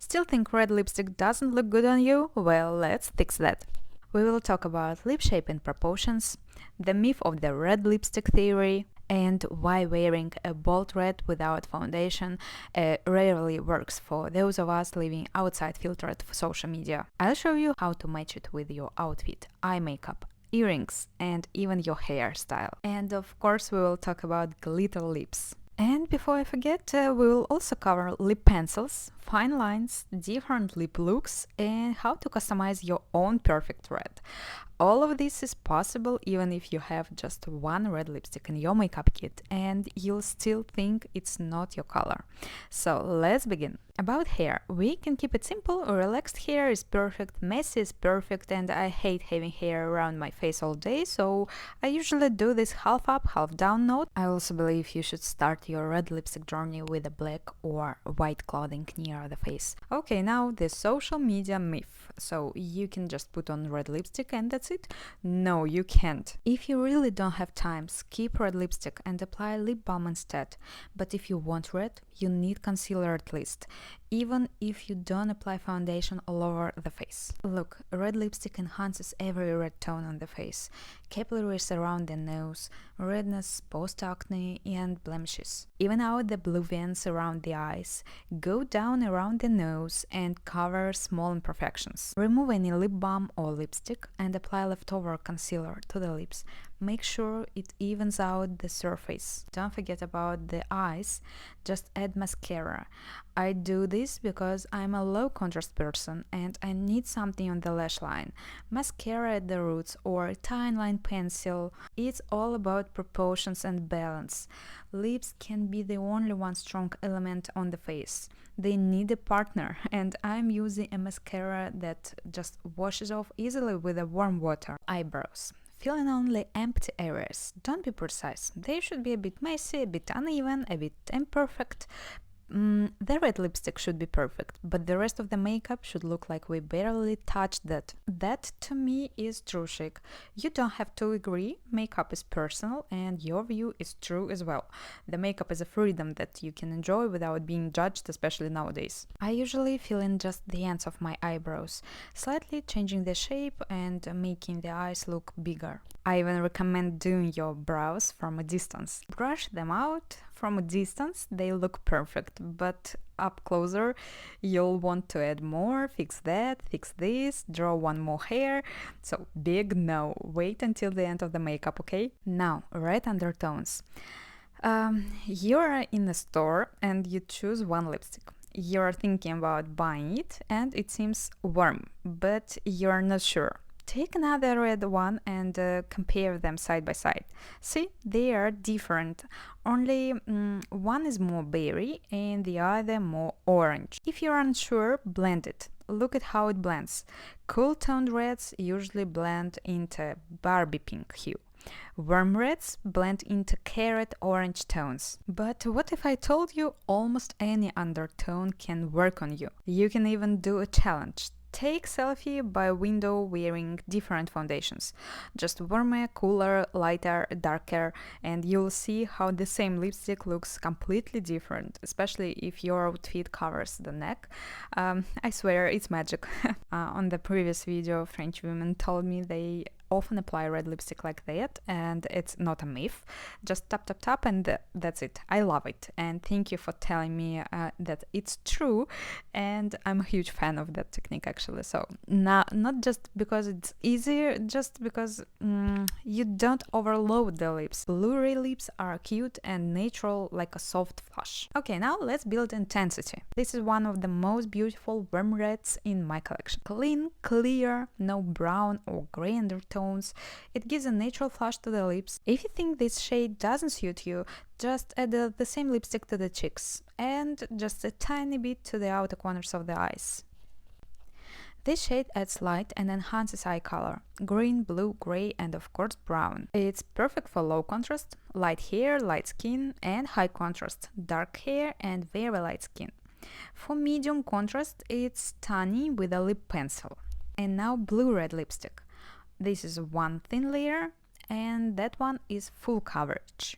Still think red lipstick doesn't look good on you? Well, let's fix that. We will talk about lip shape and proportions, the myth of the red lipstick theory, and why wearing a bold red without foundation rarely works for those of us living outside filtered social media. I'll show you how to match it with your outfit, eye makeup, earrings, and even your hairstyle. And of course, we will talk about glitter lips. And before I forget, we will also cover lip pencils, fine lines, different lip looks, and how to customize your own perfect red. All of this is possible even if you have just one red lipstick in your makeup kit and you'll still think it's not your color. So let's begin. About hair, we can keep it simple. Relaxed hair is perfect, messy is perfect, and I hate having hair around my face all day, so I usually do this half up, half down note. I also believe you should start your red lipstick journey with a black or white clothing near the face. Okay, now the social media myth. So you can just put on red lipstick and that's it? No, you can't. If you really don't have time, skip red lipstick and apply lip balm instead. But if you want red, you need concealer at least, even if you don't apply foundation all over the face. Look, red lipstick enhances every red tone on the face, capillaries around the nose, redness, post-acne, and blemishes. Even out the blue veins around the eyes, go down around the nose and cover small imperfections. Remove any lip balm or lipstick and apply leftover concealer to the lips. Make sure it evens out the surface. Don't forget about the eyes, just add mascara. I do this because I'm a low contrast person and I need something on the lash line. Mascara at the roots or a tine line pencil. It's all about proportions and balance. Lips can be the only one strong element on the face. They need a partner, and I'm using a mascara that just washes off easily with a warm water. Eyebrows. Fill in only empty areas. Don't be precise. They should be a bit messy, a bit uneven, a bit imperfect. The red lipstick should be perfect, but the rest of the makeup should look like we barely touched that. That, to me, is true chic. You don't have to agree. Makeup is personal, and your view is true as well. The makeup is a freedom that you can enjoy without being judged, especially nowadays. I usually fill in just the ends of my eyebrows, slightly changing the shape and making the eyes look bigger. I even recommend doing your brows from a distance. Brush them out. From a distance, they look perfect, but up closer, you'll want to add more, fix that, fix this, draw one more hair. So big no. Wait until the end of the makeup, okay? Now, red undertones. You're in a store and you choose one lipstick. You're thinking about buying it and it seems warm, but you're not sure. Take another red one and compare them side by side. See, they are different. Only one is more berry and the other more orange. If you're unsure, blend it. Look at how it blends. Cool toned reds usually blend into Barbie pink hue. Warm reds blend into carrot orange tones. But what if I told you almost any undertone can work on you? You can even do a challenge. Take selfie by window wearing different foundations. Just warmer, cooler, lighter, darker, and you'll see how the same lipstick looks completely different, especially if your outfit covers the neck. I swear it's magic. On the previous video, French women told me they often apply red lipstick like that, and it's not a myth. Just tap tap tap and that's it. I love it, and thank you for telling me that it's true, and I'm a huge fan of that technique actually. So not just because it's easier, just because you don't overload the lips. Blurry lips are cute and natural like a soft flush. Okay, now let's build intensity. This is one of the most beautiful warm reds in my collection. Clean, clear, no brown or gray undertone. It gives a natural flush to the lips. If you think this shade doesn't suit you, just add the same lipstick to the cheeks and just a tiny bit to the outer corners of the eyes. This shade adds light and enhances eye color. Green, blue, gray, and of course brown. It's perfect for low contrast, light hair, light skin, and high contrast, dark hair and very light skin. For medium contrast, it's stunning with a lip pencil. And now blue-red lipstick. This is one thin layer and that one is full coverage.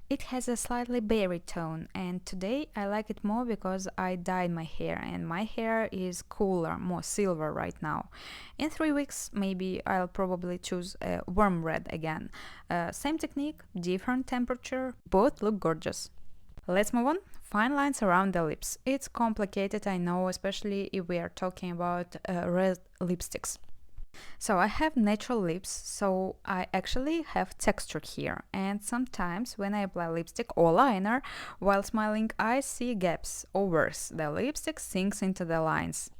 It has a slightly berry tone, and today I like it more because I dyed my hair, and my hair is cooler, more silver right now. In 3 weeks, maybe I'll probably choose a warm red again. Same technique, different temperature, both look gorgeous. Let's move on. Fine lines around the lips. It's complicated, I know, especially if we are talking about red lipsticks. So I have natural lips, so I actually have texture here, and sometimes when I apply lipstick or liner while smiling I see gaps, or worse, the lipstick sinks into the lines.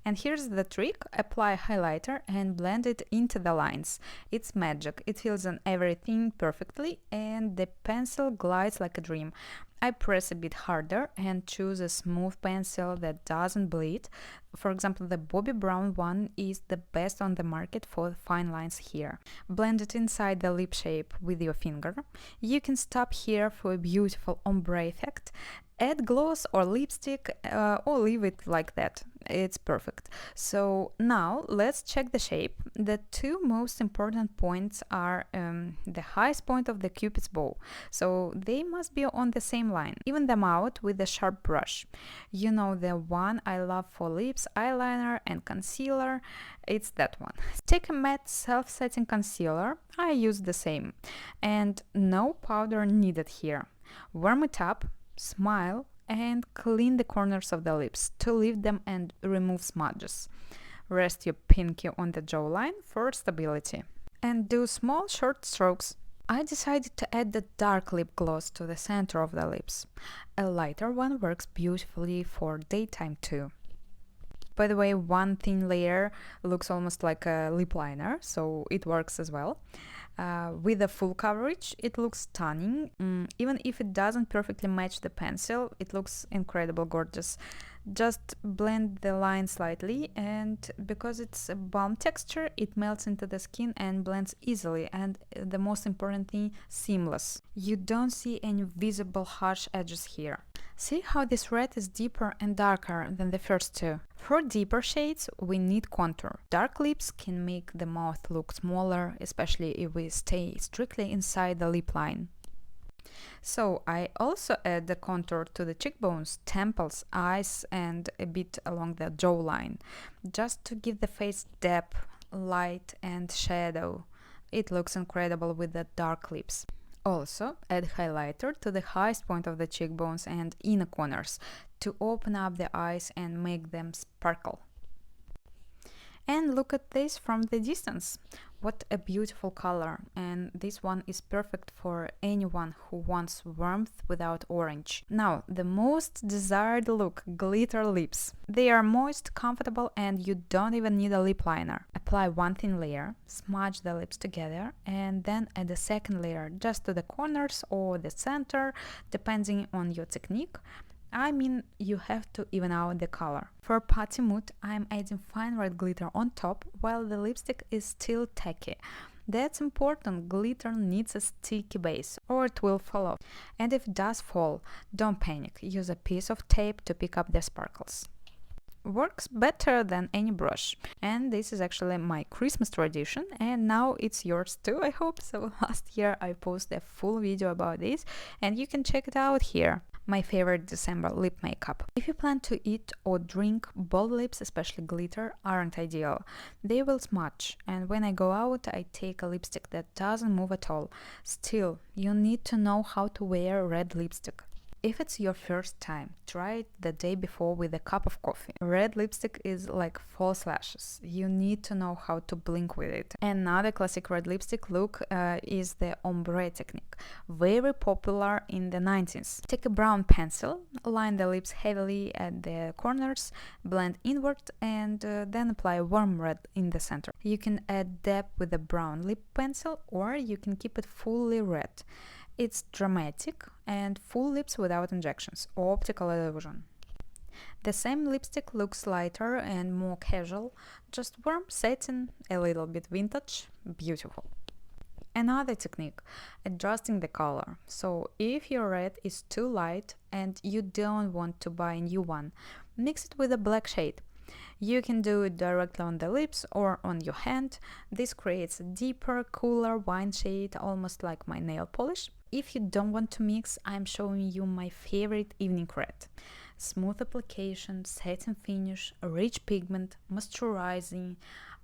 And here's the trick, apply highlighter and blend it into the lines. It's magic, it fills in everything perfectly and the pencil glides like a dream. I press a bit harder and choose a smooth pencil that doesn't bleed. For example, the Bobbi Brown one is the best on the market for fine lines here. Blend it inside the lip shape with your finger. You can stop here for a beautiful ombre effect. Add gloss or lipstick or leave it like that. It's perfect. So now let's check the shape. The two most important points are the highest point of the cupid's bow. So they must be on the same line. Even them out with a sharp brush. You know the one I love for lips, eyeliner and concealer. It's that one. Take a matte self-setting concealer. I use the same. And no powder needed here. Warm it up. Smile and clean the corners of the lips to lift them and remove smudges. Rest your pinky on the jawline for stability. And do small short strokes. I decided to add the dark lip gloss to the center of the lips. A lighter one works beautifully for daytime too. By the way, one thin layer looks almost like a lip liner, so it works as well. With the full coverage, it looks stunning. Even if it doesn't perfectly match the pencil, it looks incredible gorgeous. Just blend the line slightly, and because it's a balm texture, it melts into the skin and blends easily, and the most important thing, seamless. You don't see any visible harsh edges here. See how this red is deeper and darker than the first two. For deeper shades, we need contour. Dark lips can make the mouth look smaller, especially if we stay strictly inside the lip line. So I also add the contour to the cheekbones, temples, eyes and a bit along the jawline, just to give the face depth, light and shadow. It looks incredible with the dark lips. Also, add highlighter to the highest point of the cheekbones and inner corners to open up the eyes and make them sparkle. And look at this from the distance. What a beautiful color, and this one is perfect for anyone who wants warmth without orange. Now, the most desired look, glitter lips. They are moist, comfortable, and you don't even need a lip liner. Apply one thin layer, smudge the lips together, and then add a second layer just to the corners or the center, depending on your technique. I mean, you have to even out the color. For party mood, I'm adding fine red glitter on top while the lipstick is still tacky. That's important, glitter needs a sticky base or it will fall off. And if it does fall, don't panic, use a piece of tape to pick up the sparkles. Works better than any brush. And this is actually my Christmas tradition, and now it's yours too, I hope. So last year I posted a full video about this and you can check it out here. My favorite December lip makeup. If you plan to eat or drink, bold lips, especially glitter, aren't ideal. They will smudge, and when I go out I take a lipstick that doesn't move at all. Still, you need to know how to wear red lipstick. If it's your first time, try it the day before with a cup of coffee. Red lipstick is like false lashes. You need to know how to blink with it. Another classic red lipstick look is the ombre technique, very popular in the 90s. Take a brown pencil, line the lips heavily at the corners, blend inward, and then apply warm red in the center. You can add depth with a brown lip pencil, or you can keep it fully red. It's dramatic and full lips without injections, optical illusion. The same lipstick looks lighter and more casual, just warm satin, a little bit vintage, beautiful. Another technique, adjusting the color. So if your red is too light and you don't want to buy a new one, mix it with a black shade. You can do it directly on the lips or on your hand. This creates a deeper, cooler wine shade, almost like my nail polish. If you don't want to mix, I'm showing you my favorite evening red. Smooth application, satin finish, rich pigment, moisturizing.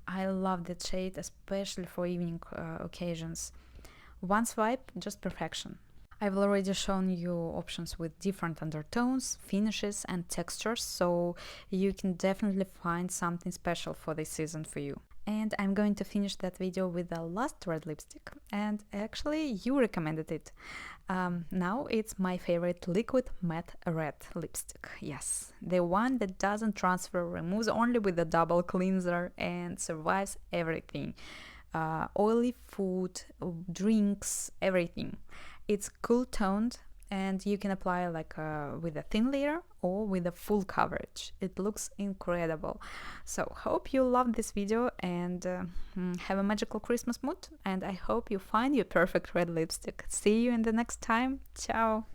I love that shade, especially for evening occasions. One swipe, just perfection. I've already shown you options with different undertones, finishes, and textures, so you can definitely find something special for this season for you. And I'm going to finish that video with the last red lipstick, and actually you recommended it. Now it's my favorite liquid matte red lipstick. Yes, the one that doesn't transfer, removes only with a double cleanser, and survives everything. Oily food, drinks, everything. It's cool toned, and you can apply like with a thin layer or with a full coverage. It looks incredible. So hope you loved this video and have a magical Christmas mood, and I hope you find your perfect red lipstick. See you in the next time. Ciao.